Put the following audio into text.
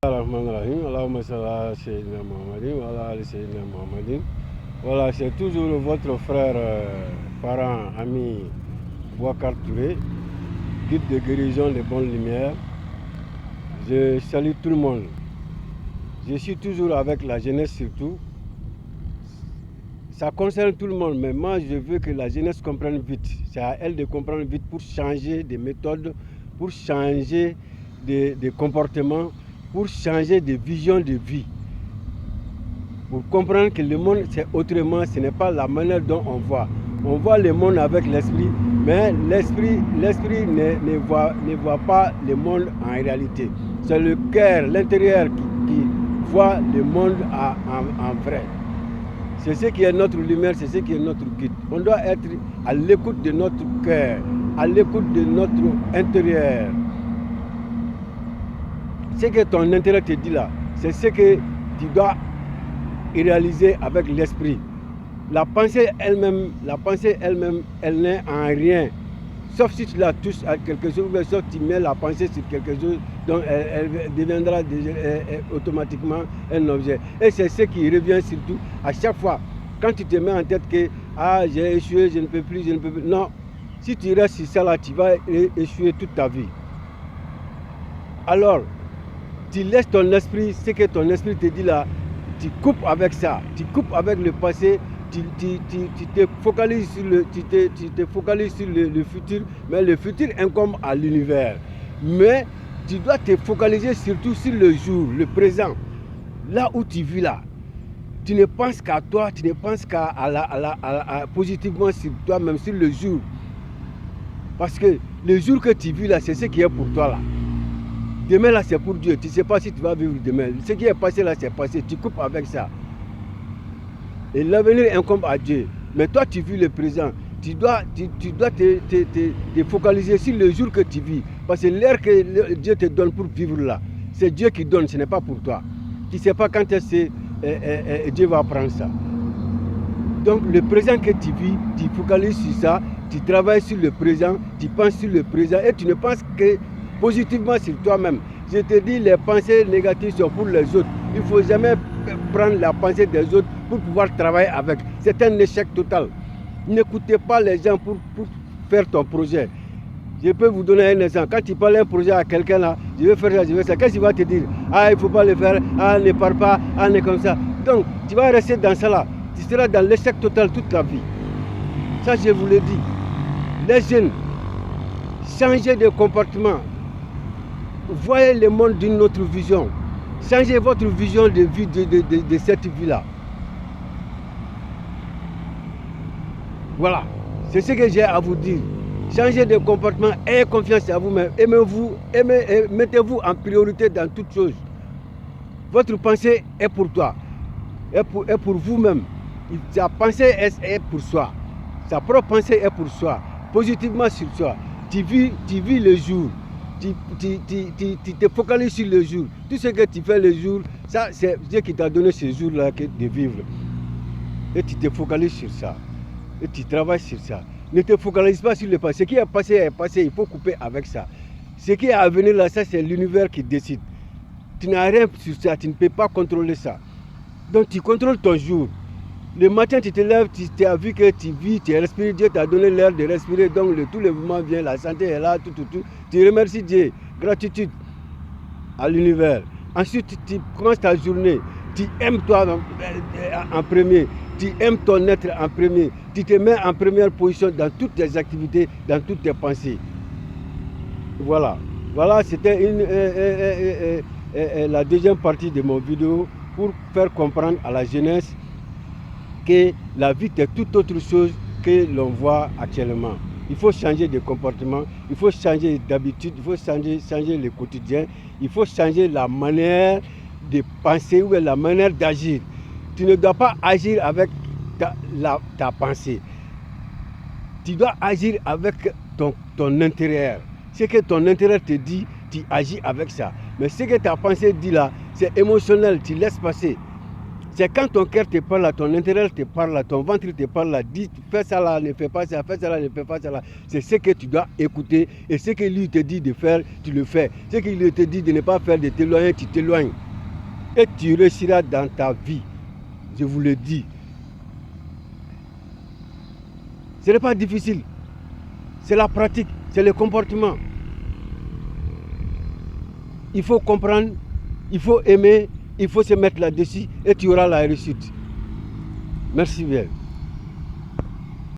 Voilà, c'est toujours votre frère, parent, ami Bouakar Touré, guide de guérison des bonnes lumières. Je salue tout le monde. Je suis toujours avec la jeunesse surtout. Ça concerne tout le monde, mais moi je veux que la jeunesse comprenne vite. C'est à elle de comprendre vite pour changer des méthodes, pour changer des comportements, pour changer des visions de vie. Pour comprendre que le monde c'est autrement, ce n'est pas la manière dont on voit. On voit le monde avec l'esprit, mais l'esprit ne voit pas le monde en réalité. C'est le cœur, l'intérieur qui voit le monde en vrai. C'est ce qui est notre lumière, c'est ce qui est notre guide. On doit être à l'écoute de notre cœur, à l'écoute de notre intérieur. Ce que ton intérieur te dit là, c'est ce que tu dois réaliser avec l'esprit. La pensée elle-même, elle n'est en rien. Sauf si tu la touches à quelque chose, sauf si tu mets la pensée sur quelque chose, donc elle deviendra automatiquement un objet. Et c'est ce qui revient surtout à chaque fois. Quand tu te mets en tête que j'ai échoué, je ne peux plus. Non, si tu restes sur ça là, tu vas échouer toute ta vie. Alors, tu laisses ton esprit, ce que ton esprit te dit là, tu coupes avec ça, tu coupes avec le passé. Tu te focalises sur le futur, mais le futur incombe à l'univers. Mais tu dois te focaliser surtout sur le jour, le présent, là où tu vis là. Tu ne penses qu'à toi, tu ne penses qu'à positivement sur toi-même, sur le jour. Parce que le jour que tu vis là, c'est ce qui est pour toi là. Demain là, c'est pour Dieu. Tu ne sais pas si tu vas vivre demain. Ce qui est passé là, c'est passé. Tu coupes avec ça. Et l'avenir incombe à Dieu. Mais toi, tu vis le présent. Tu dois te focaliser sur le jour que tu vis. Parce que l'air que Dieu te donne pour vivre là, c'est Dieu qui donne, ce n'est pas pour toi. Tu ne sais pas quand est-ce que Dieu va prendre ça. Donc le présent que tu vis, tu focalises sur ça, tu travailles sur le présent, tu penses sur le présent et tu ne penses que positivement sur toi-même. Je te dis, les pensées négatives sont pour les autres. Il ne faut jamais prendre la pensée des autres pour pouvoir travailler avec. C'est un échec total. N'écoutez pas les gens pour faire ton projet. Je peux vous donner un exemple. Quand tu parles un projet à quelqu'un là, je vais faire ça, je vais ça. Qu'est-ce qu'il va te dire? Il ne faut pas le faire, ne pars pas, ne comme ça. Donc, tu vas rester dans ça là. Tu seras dans l'échec total toute ta vie. Ça, je vous le dis. Les jeunes, changez de comportement. Voyez le monde d'une autre vision. Changez votre vision de vie de cette vie-là. Voilà, c'est ce que j'ai à vous dire. Changez de comportement, ayez confiance en vous-même. Aimez-vous, mettez-vous en priorité dans toutes choses. Votre pensée est pour toi, est pour vous-même. Sa pensée est pour soi. Sa propre pensée est pour soi. Positivement sur soi. Tu vis le jour. Tu te focalises sur le jour. Tout ce que tu fais le jour, ça c'est Dieu qui t'a donné ce jour-là de vivre. Et tu te focalises sur ça. Et tu travailles sur ça. Ne te focalise pas sur le passé. Ce qui est passé, il faut couper avec ça. Ce qui est à venir là, ça c'est l'univers qui décide. Tu n'as rien sur ça, tu ne peux pas contrôler ça. Donc tu contrôles ton jour. Le matin, tu te lèves, tu as vu que tu vis, tu respires, Dieu t'a donné l'air de respirer, donc tout le mouvement vient, la santé est là, tout. Tu remercies Dieu, gratitude à l'univers. Ensuite, tu commences ta journée, tu aimes toi en premier, tu aimes ton être en premier, tu te mets en première position dans toutes tes activités, dans toutes tes pensées. Voilà, c'était la deuxième partie de mon vidéo pour faire comprendre à la jeunesse que la vie est tout autre chose que l'on voit actuellement. Il faut changer de comportement, il faut changer d'habitude, il faut changer le quotidien, il faut changer la manière de penser ou la manière d'agir. Tu ne dois pas agir avec ta pensée. Tu dois agir avec ton intérieur. Ce que ton intérieur te dit, tu agis avec ça. Mais ce que ta pensée dit là, c'est émotionnel, tu laisses passer. C'est quand ton cœur te parle là, ton intérieur te parle là, ton ventre te parle là, dis fais ça là, ne fais pas ça, fais ça là, ne fais pas ça là. C'est ce que tu dois écouter et ce que lui te dit de faire, tu le fais. Ce qu'il te dit de ne pas faire, de t'éloigner, tu t'éloignes. Et tu réussiras dans ta vie. Je vous le dis. Ce n'est pas difficile. C'est la pratique, c'est le comportement. Il faut comprendre, il faut aimer, il faut se mettre là-dessus et tu auras la réussite. Merci bien.